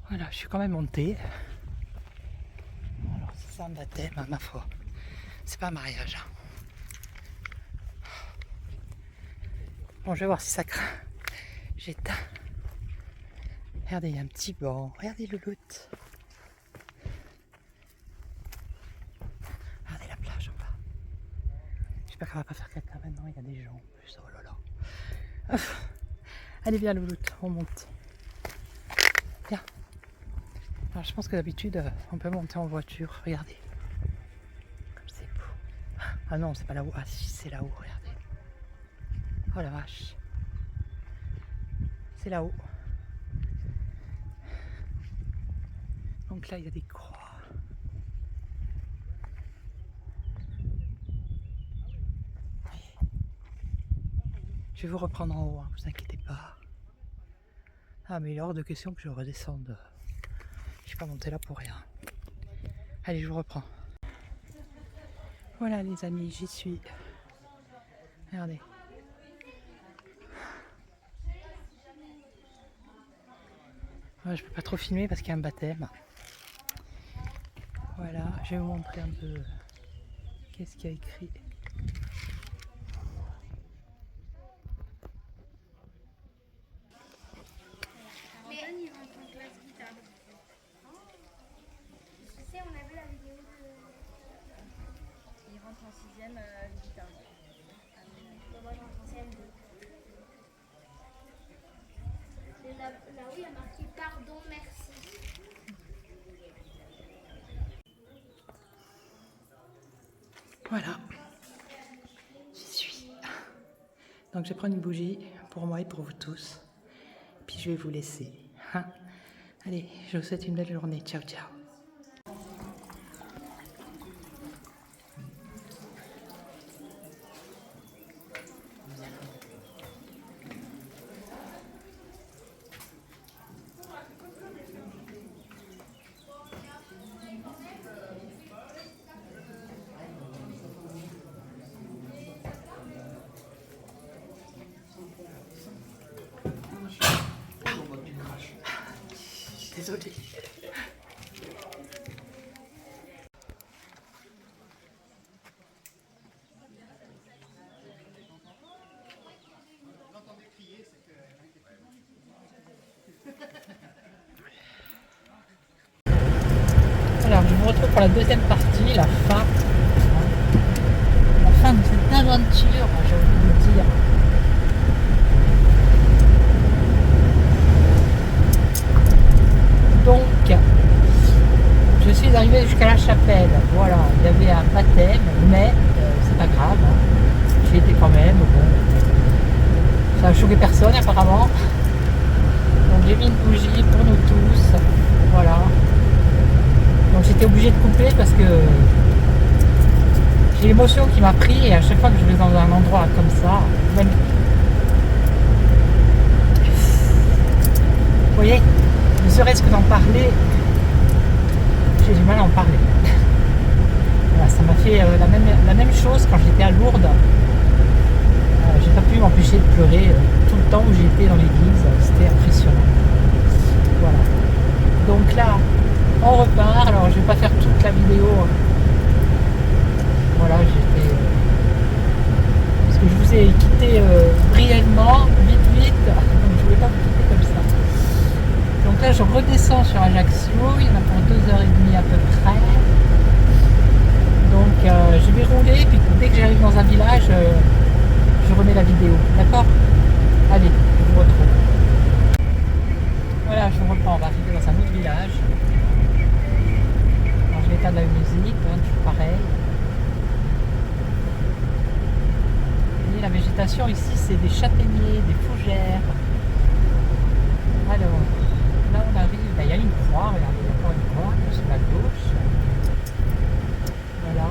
Voilà, je suis quand même montée. Alors si c'est un baptême, ma foi, c'est pas un mariage. Bon, je vais voir si ça craint. J'éteins. Regardez, il y a un petit banc. Regardez le lot. Regardez la plage en bas. J'espère qu'elle va pas faire caca maintenant, il y a des gens en plus. Oh là là. Allez, viens Louloute, on monte. Viens. Alors je pense que d'habitude, on peut monter en voiture. Regardez. Comme c'est beau. Ah non, c'est pas là-haut. Ah si, c'est là-haut, regardez. Oh la vache. C'est là-haut. Donc là, il y a des croix. Je vais vous reprendre en haut, hein, vous inquiétez pas. Ah mais il est hors de question que je redescende. Je suis pas monté là pour rien. Allez, je vous reprends. Voilà les amis, j'y suis. Regardez. Ouais, je peux pas trop filmer parce qu'il y a un baptême. Voilà, je vais vous montrer un peu qu'est-ce qu'il y a écrit. En 6ème guitare. Moi je rentre en CM2. Là-haut il y a marqué pardon, merci. Voilà, j'y suis. Donc je vais prendre une bougie pour moi et pour vous tous. Puis je vais vous laisser. Hein. Allez, je vous souhaite une belle journée. Ciao, ciao. Désolée. Alors, je vous retrouve pour la deuxième partie, la fin. La fin de cette aventure, j'ai envie de le dire. Donc, je suis arrivée jusqu'à la chapelle. Voilà, il y avait un baptême, mais c'est pas grave. Hein. J'y étais quand même. Bon. Ça a choqué personne apparemment. Donc j'ai mis une bougie pour nous tous. Voilà. Donc j'étais obligée de couper parce que j'ai l'émotion qui m'a pris et à chaque fois que je vais dans un endroit comme ça, même... Vous voyez, ne serait-ce que d'en parler, j'ai du mal à en parler. Voilà, ça m'a fait la même chose quand j'étais à Lourdes. J'ai pas pu m'empêcher de pleurer tout le temps où j'étais dans l'église, c'était impressionnant. Voilà. Donc là, on repart. Alors je vais pas faire toute la vidéo. Voilà, j'étais... parce que je vous ai quitté brièvement, vite, donc je voulais pas vous quitter comme ça. Donc là je redescends sur Ajaccio, il y en a pour 2h30 à peu près. Donc je vais rouler, puis dès que j'arrive dans un village, je remets la vidéo, d'accord? Allez, je vous retrouve. Voilà, je vous reprends, on va arriver dans un autre village. Alors je vais éteindre la musique, hein, toujours pareil. Et la végétation ici, c'est des châtaigniers, des fougères. Alors, là on arrive, là, il y a une croix, regardez, il y a encore une croix sur la gauche. Voilà.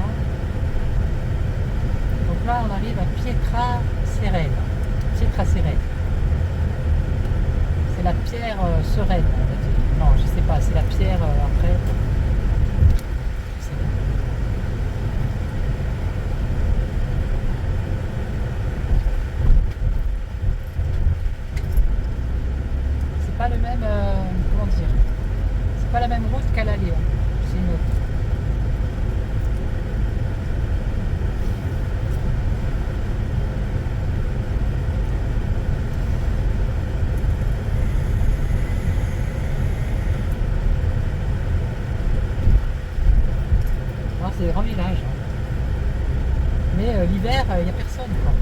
Donc là on arrive à Pietra Serena. Pietra Serena. C'est la pierre sereine, on va dire. Non, je sais pas, c'est la pierre après. C'est pas le même, comment dire, pas la même route qu'à l'aller, hein. C'est une autre. Ah, c'est des grands villages, hein. Mais l'hiver, il n'y a personne, quoi.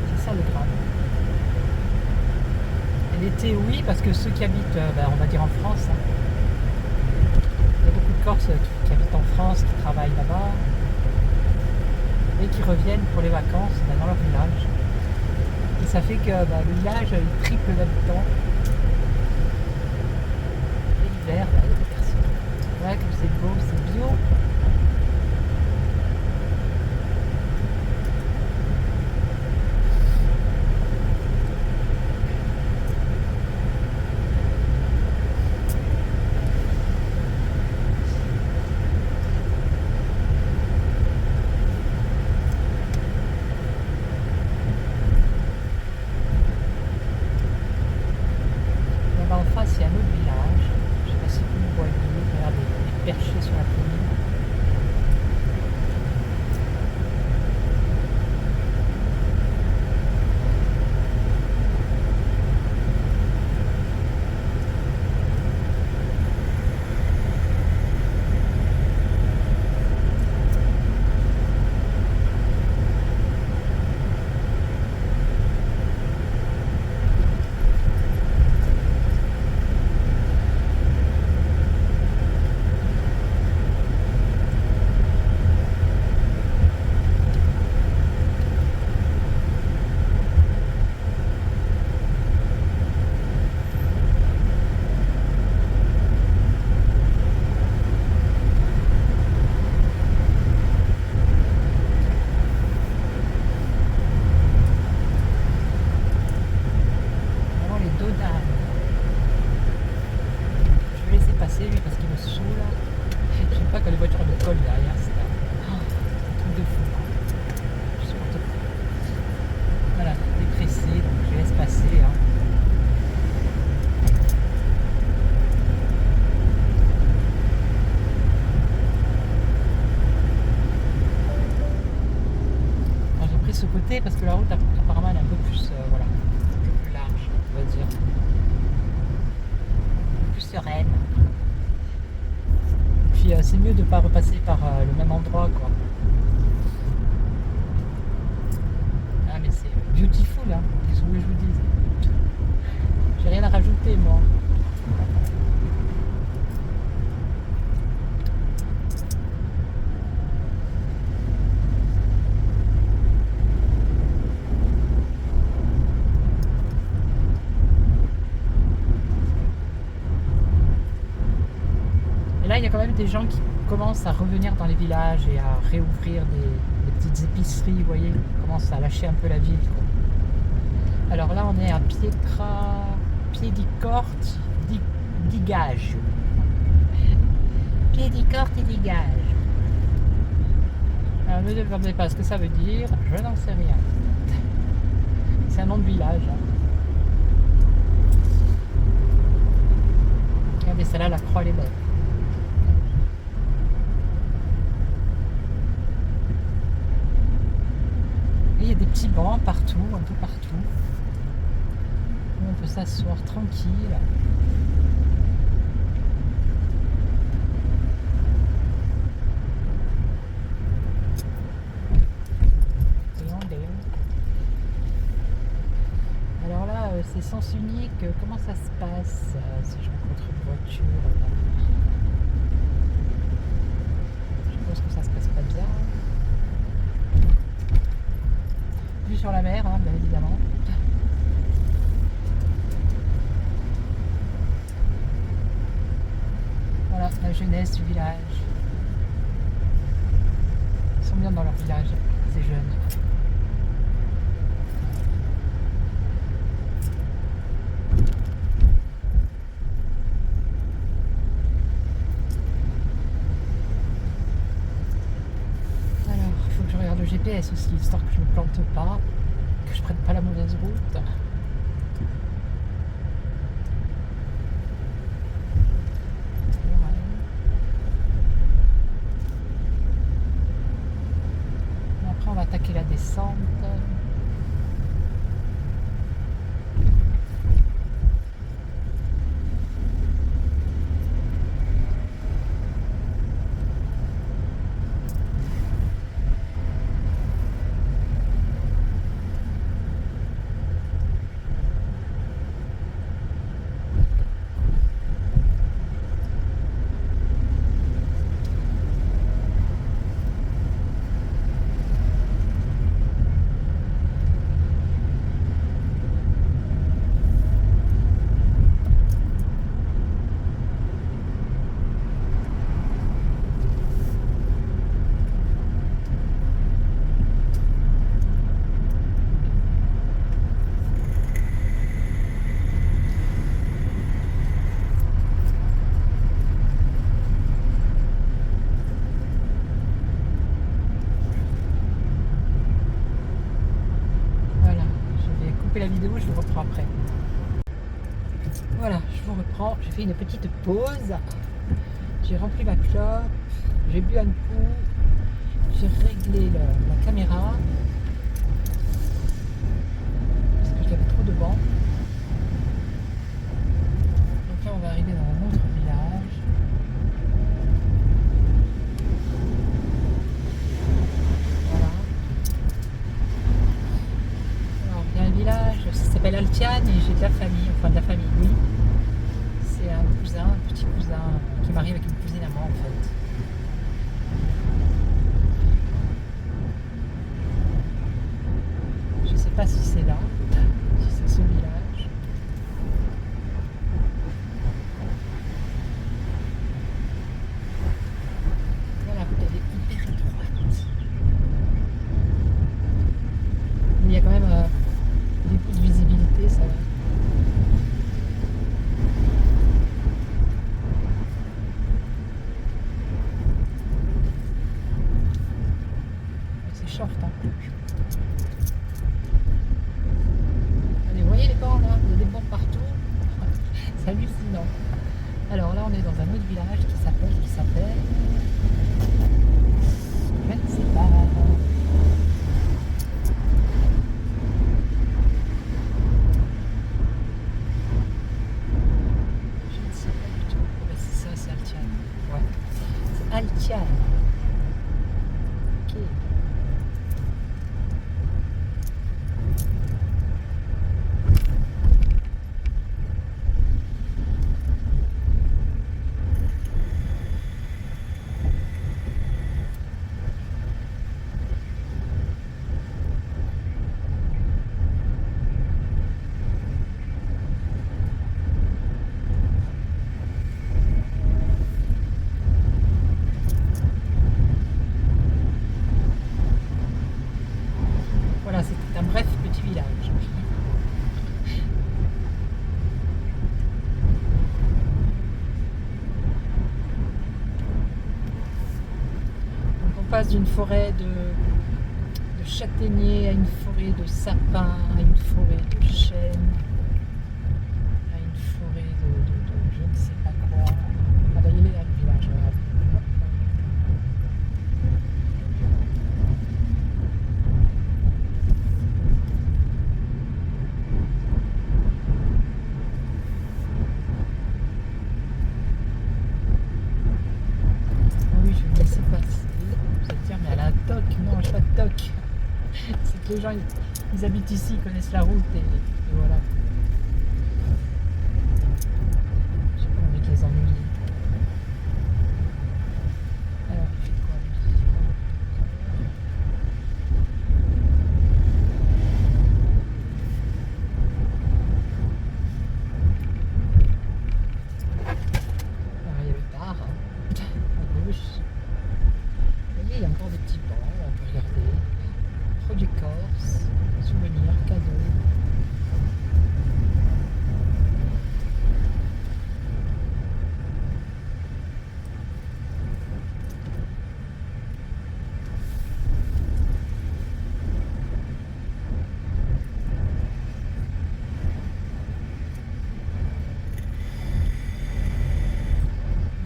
C'est ça le drame. Et l'été, oui, parce que ceux qui habitent, on va dire en France, hein, il y a beaucoup de Corses qui habitent en France, qui travaillent là-bas, et qui reviennent pour les vacances dans leur village. Et ça fait que le village, il triple d'habitants. Et l'hiver, il n'y a personne. Ouais, comme c'est beau, c'est bio. En face, il y a un autre village. Je ne sais pas si vous le voyez. Regardez, il est perché sur la colline. Je vais laisser passer lui parce qu'il me saoule. J'aime pas quand les voitures me collent derrière, c'est un truc de fou. Je supporte pas. Voilà, il est pressé, donc je laisse passer. Hein. J'ai pris ce côté parce que la route apparemment elle est un peu plus, voilà, un peu plus large, on va dire. Plus sereine. Puis c'est mieux de ne pas repasser par le même endroit, quoi. Ah mais c'est beautiful, hein, qu'est-ce que vous voulez que je vous dise. J'ai rien à rajouter, moi. Et là, il y a quand même des gens qui commencent à revenir dans les villages et à réouvrir des petites épiceries, vous voyez, ils commencent à lâcher un peu la ville, quoi. Alors là, on est à Piedicorti di Gaggio. Piedicorti di Gaggio. Alors, ne me demandez pas ce que ça veut dire, je n'en sais rien. C'est un nom de village. Hein. Regardez, celle-là, la croix, elle est belle. Et il y a des petits bancs partout, un peu partout. Où on peut s'asseoir tranquille. Alors là, c'est sens unique. Comment ça se passe si je rencontre une voiture là? Je pense que ça se passe pas bien. Vue sur la mer, hein, bien évidemment. Voilà, la jeunesse du village. Ils sont bien dans leur village, ces jeunes. Alors, il faut que je regarde le GPS aussi, histoire que je ne me plante pas, que je prenne pas la mauvaise route. vidéo, je vous reprends après. Voilà, je vous reprends. J'ai fait une petite pause. J'ai rempli ma clope. J'ai bu un coup. J'ai réglé la caméra. Parce qu'il y avait trop de vent. Donc là, on va arriver dans un autre village. Voilà. Alors, il y a un village, ça s'appelle Altiane et j'ai de la famille, enfin de la famille, oui. C'est un cousin, un petit cousin qui est marié avec une cousine à moi en fait. Je sais pas si c'est là, si c'est ce village. Là, la route elle est hyper étroite. Mais il y a quand même des bouts de visibilité, ça va. C'est short, hein. Allez, vous voyez les bancs là? Il y a des bancs partout. C'est hallucinant. Alors là, on est dans un autre village qui s'appelle. Je ne sais pas. Je ne sais pas du tout. Oh, bah, c'est ça, c'est Altiane. Ouais. C'est Altiane. Ok. Voilà, c'était un bref petit village. Donc on passe d'une forêt de châtaigniers à une forêt de sapins, à une forêt de chênes, à une forêt de je ne sais pas quoi. Ah bah il est là le village, regarde. Oui, je vais me laisser passer. Vous allez dire, mais elle a un toc. Non, j'ai pas de toc. C'est que les gens, ils habitent ici, ils connaissent la route et voilà. J'ai pas envie de les ennuyer. Alors, il fait quoi lui? Alors, il y a le bar, hein, à gauche. Vous voyez, il y a encore des petits bancs, on peut regarder. Produits corse, souvenirs, cadeaux.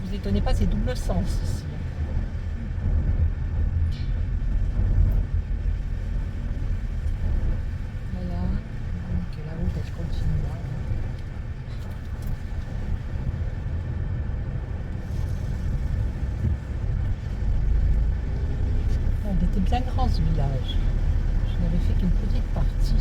Vous étonnez pas, c'est double sens ici. Voilà, donc la route elle continue là. Ah, il était bien grand ce village. Je n'avais fait qu'une petite partie.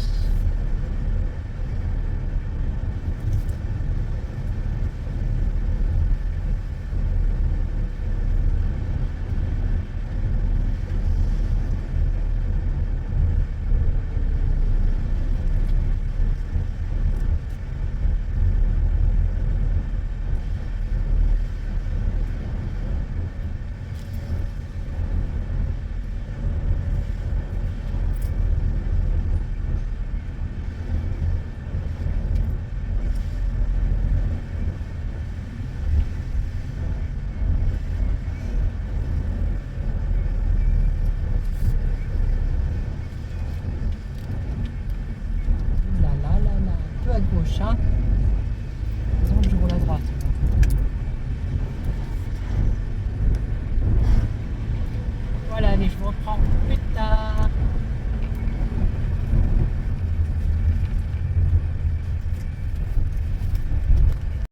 chat.